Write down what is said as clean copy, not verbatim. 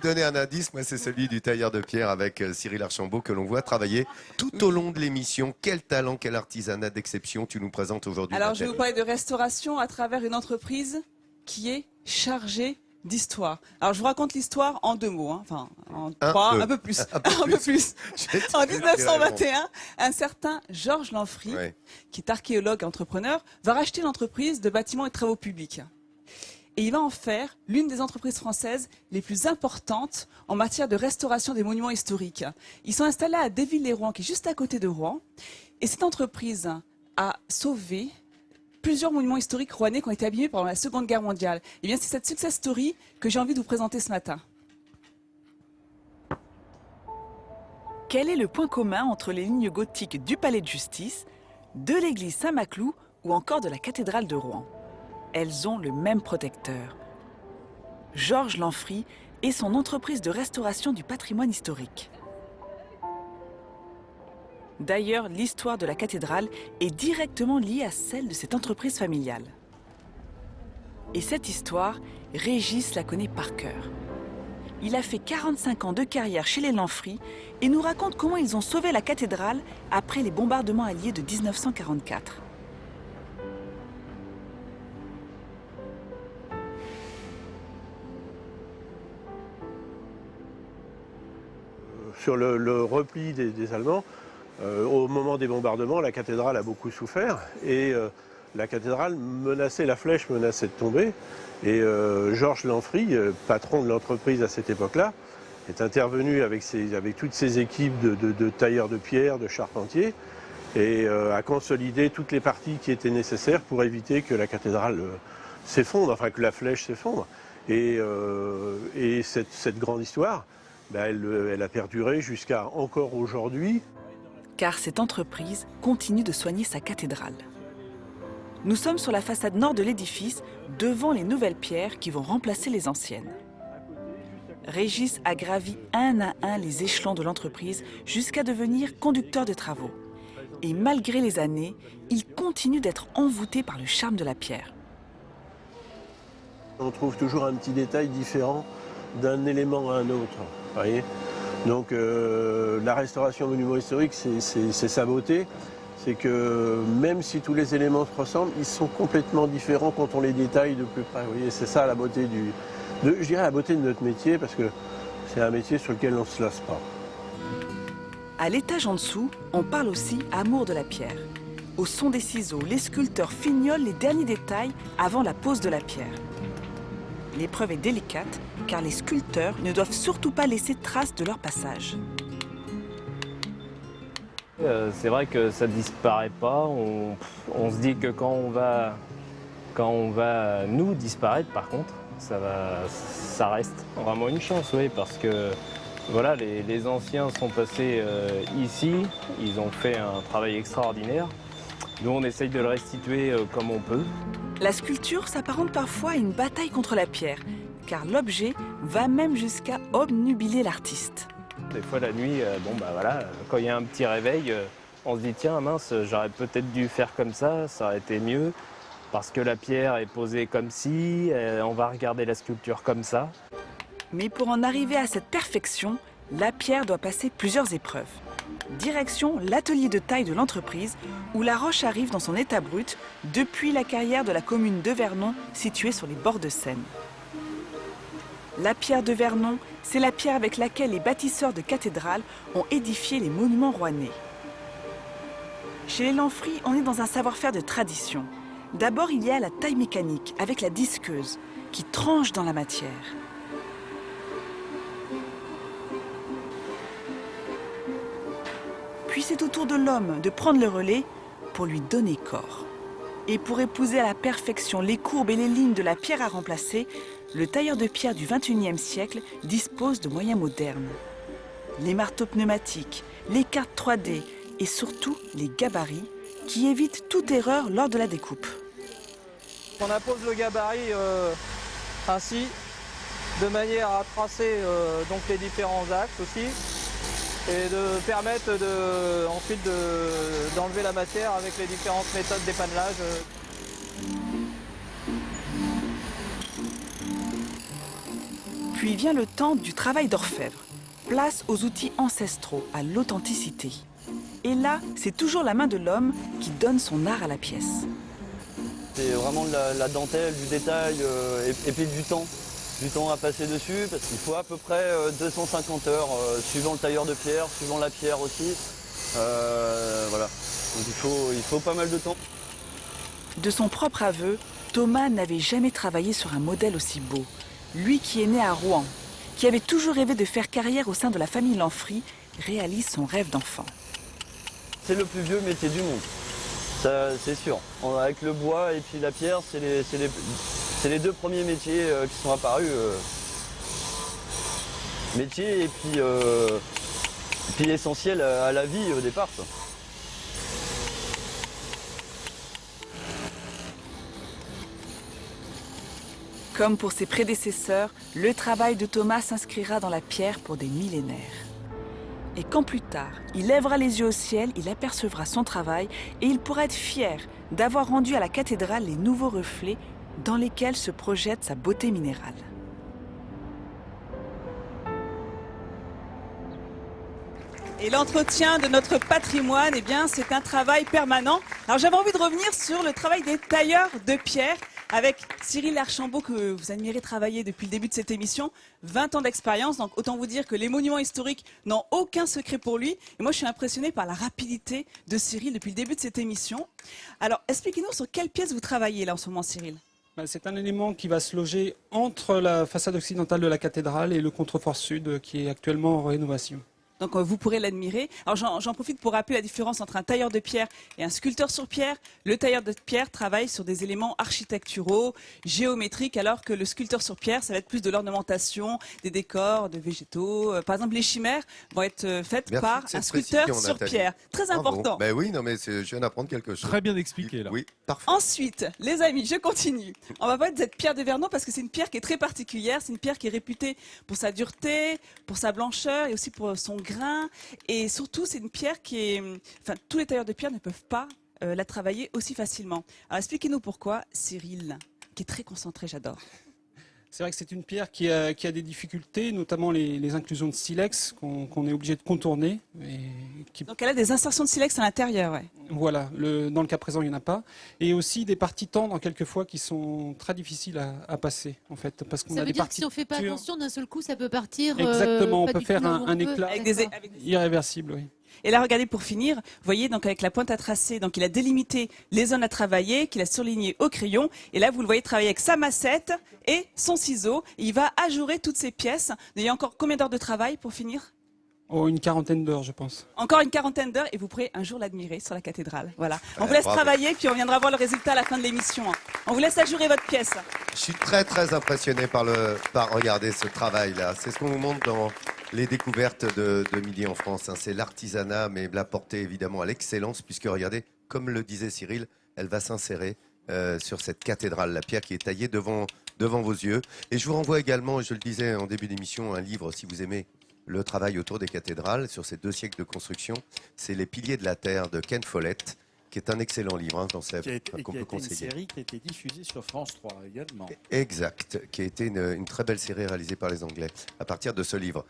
Donner un indice, moi c'est celui du tailleur de pierre avec Cyril Archambault que l'on voit travailler tout au long de l'émission. Quel talent, quel artisanat d'exception tu nous présentes aujourd'hui. Alors je vais vous parler de restauration à travers une entreprise qui est chargée d'histoire. Alors je vous raconte l'histoire en 2 mots, hein. Enfin en 3, un peu plus. Un peu plus. En 1921, un certain Georges Lanfry, qui est archéologue et entrepreneur, va racheter l'entreprise de bâtiments et travaux publics. Et il va en faire l'une des entreprises françaises les plus importantes en matière de restauration des monuments historiques. Ils sont installés à Déville-les-Rouen, qui est juste à côté de Rouen. Et cette entreprise a sauvé plusieurs monuments historiques rouennais qui ont été abîmés pendant la Seconde Guerre mondiale. Et bien, c'est cette success story que j'ai envie de vous présenter ce matin. Quel est le point commun entre les lignes gothiques du Palais de Justice, de l'église Saint-Maclou ou encore de la cathédrale de Rouen? Elles ont le même protecteur. Georges Lanfry et son entreprise de restauration du patrimoine historique. D'ailleurs, l'histoire de la cathédrale est directement liée à celle de cette entreprise familiale. Et cette histoire, Régis la connaît par cœur. Il a fait 45 ans de carrière chez les Lanfry et nous raconte comment ils ont sauvé la cathédrale après les bombardements alliés de 1944. Sur le repli des Allemands, au moment des bombardements, la cathédrale a beaucoup souffert et la cathédrale menaçait, la flèche menaçait de tomber. Et Georges Lanfry, patron de l'entreprise à cette époque-là, est intervenu avec toutes ses équipes de tailleurs de pierre, de charpentiers, et a consolidé toutes les parties qui étaient nécessaires pour éviter que la cathédrale s'effondre, enfin que la flèche s'effondre. Et cette grande histoire, elle a perduré jusqu'à encore aujourd'hui. Car cette entreprise continue de soigner sa cathédrale. Nous sommes sur la façade nord de l'édifice, devant les nouvelles pierres qui vont remplacer les anciennes. Régis a gravi un à un les échelons de l'entreprise jusqu'à devenir conducteur de travaux. Et malgré les années, il continue d'être envoûté par le charme de la pierre. On trouve toujours un petit détail différent d'un élément à un autre. Voyez, donc la restauration monument historique, c'est sa beauté. C'est que même si tous les éléments se ressemblent, ils sont complètement différents quand on les détaille de plus près. Vous voyez, c'est ça la beauté je dirais la beauté de notre métier, parce que c'est un métier sur lequel on ne se lasse pas. À l'étage en dessous, on parle aussi amour de la pierre. Au son des ciseaux, les sculpteurs fignolent les derniers détails avant la pose de la pierre. L'épreuve est délicate, car les sculpteurs ne doivent surtout pas laisser trace de leur passage. C'est vrai que ça ne disparaît pas. On se dit que quand on va nous disparaître, par contre, ça reste vraiment une chance, oui, parce que voilà, les anciens sont passés ici, ils ont fait un travail extraordinaire. Nous, on essaye de le restituer comme on peut. La sculpture s'apparente parfois à une bataille contre la pierre, car l'objet va même jusqu'à obnubiler l'artiste. Des fois, la nuit, quand il y a un petit réveil, on se dit tiens, mince, j'aurais peut-être dû faire comme ça aurait été mieux, parce que la pierre est posée comme ci, on va regarder la sculpture comme ça. Mais pour en arriver à cette perfection, la pierre doit passer plusieurs épreuves. Direction l'atelier de taille de l'entreprise, où la roche arrive dans son état brut depuis la carrière de la commune de Vernon, située sur les bords de Seine. La pierre de Vernon, c'est la pierre avec laquelle les bâtisseurs de cathédrales ont édifié les monuments rouennais. Chez les Lanfry, on est dans un savoir-faire de tradition. D'abord, il y a la taille mécanique, avec la disqueuse, qui tranche dans la matière. Puis c'est au tour de l'homme de prendre le relais pour lui donner corps. Et pour épouser à la perfection les courbes et les lignes de la pierre à remplacer, le tailleur de pierre du XXIe siècle dispose de moyens modernes. Les marteaux pneumatiques, les cartes 3D et surtout les gabarits qui évitent toute erreur lors de la découpe. On impose le gabarit ainsi, de manière à tracer donc les différents axes aussi, et de permettre ensuite d'enlever la matière avec les différentes méthodes d'épannelage. Puis Puis vient le temps du travail d'orfèvre. Place aux outils ancestraux, à l'authenticité. Et là, c'est toujours la main de l'homme qui donne son art à la pièce. C'est vraiment de la dentelle, du détail et puis du temps à passer dessus parce qu'il faut à peu près 250 heures suivant le tailleur de pierre, suivant la pierre aussi. Voilà, donc il faut pas mal de temps. De son propre aveu, Thomas n'avait jamais travaillé sur un modèle aussi beau. Lui qui est né à Rouen, qui avait toujours rêvé de faire carrière au sein de la famille Lanfry, réalise son rêve d'enfant. C'est le plus vieux métier du monde, ça c'est sûr. Avec le bois et puis la pierre, c'est les deux premiers métiers qui sont apparus. Métier et puis essentiel à la vie au départ. Ça. Comme pour ses prédécesseurs, le travail de Thomas s'inscrira dans la pierre pour des millénaires. Et quand plus tard, il lèvera les yeux au ciel, il apercevra son travail et il pourra être fier d'avoir rendu à la cathédrale les nouveaux reflets dans lesquels se projette sa beauté minérale. Et l'entretien de notre patrimoine, eh bien, c'est un travail permanent. Alors j'avais envie de revenir sur le travail des tailleurs de pierre avec Cyril Archambault, que vous admirez travailler depuis le début de cette émission. 20 ans d'expérience, donc autant vous dire que les monuments historiques n'ont aucun secret pour lui. Et moi, je suis impressionnée par la rapidité de Cyril depuis le début de cette émission. Alors, expliquez-nous sur quelle pièce vous travaillez là en ce moment, Cyril. C'est un élément qui va se loger entre la façade occidentale de la cathédrale et le contrefort sud qui est actuellement en rénovation. Donc vous pourrez l'admirer. Alors j'en profite pour rappeler la différence entre un tailleur de pierre et un sculpteur sur pierre. Le tailleur de pierre travaille sur des éléments architecturaux, géométriques, alors que le sculpteur sur pierre, ça va être plus de l'ornementation, des décors, de végétaux. Par exemple, les chimères vont être faites par un sculpteur sur Nathalie. Pierre. Très important. Ben oui, non mais je viens d'apprendre quelque chose. Très bien expliqué là. Oui, parfait. Ensuite, les amis, je continue. On va parler de cette pierre de Vernon parce que c'est une pierre qui est très particulière. C'est une pierre qui est réputée pour sa dureté, pour sa blancheur et aussi pour son grain. Et surtout, c'est une pierre qui est... Enfin, tous les tailleurs de pierre ne peuvent pas la travailler aussi facilement. Alors, expliquez-nous pourquoi, Cyril, qui est très concentré, j'adore. C'est vrai que c'est une pierre qui a des difficultés, notamment les inclusions de silex qu'on est obligé de contourner. Donc elle a des insertions de silex à l'intérieur, ouais. Voilà, dans le cas présent, il n'y en a pas. Et aussi des parties tendres, quelquefois, qui sont très difficiles à passer, en fait. Parce qu'on ça a veut des dire que parties si on ne fait pas attention, d'un seul coup, ça peut partir. Exactement, on pas peut du faire tout là où un on veut. éclat Avec des irréversible, oui. Et là, regardez, pour finir, vous voyez, donc avec la pointe à tracer, donc il a délimité les zones à travailler, qu'il a surlignées au crayon. Et là, vous le voyez travailler avec sa massette et son ciseau. Et il va ajourer toutes ces pièces. Il y a encore combien d'heures de travail pour finir? Oh, une quarantaine d'heures, je pense. Encore une quarantaine d'heures et vous pourrez un jour l'admirer sur la cathédrale. Voilà. On vous laisse travailler, puis on viendra voir le résultat à la fin de l'émission. On vous laisse ajurer votre pièce. Je suis très très impressionné par regarder ce travail-là. C'est ce qu'on vous montre dans les découvertes de Midi en France. C'est l'artisanat, mais la portée évidemment à l'excellence, puisque regardez, comme le disait Cyril, elle va s'insérer sur cette cathédrale, la pierre qui est taillée devant vos yeux. Et je vous renvoie également, je le disais en début d'émission, un livre, si vous aimez le travail autour des cathédrales, sur ces 2 siècles de construction. C'est Les Piliers de la Terre de Ken Follett, qui est un excellent livre, qu'on peut conseiller. Une série qui a été diffusée sur France 3 également. Exact, qui a été une très belle série réalisée par les Anglais à partir de ce livre.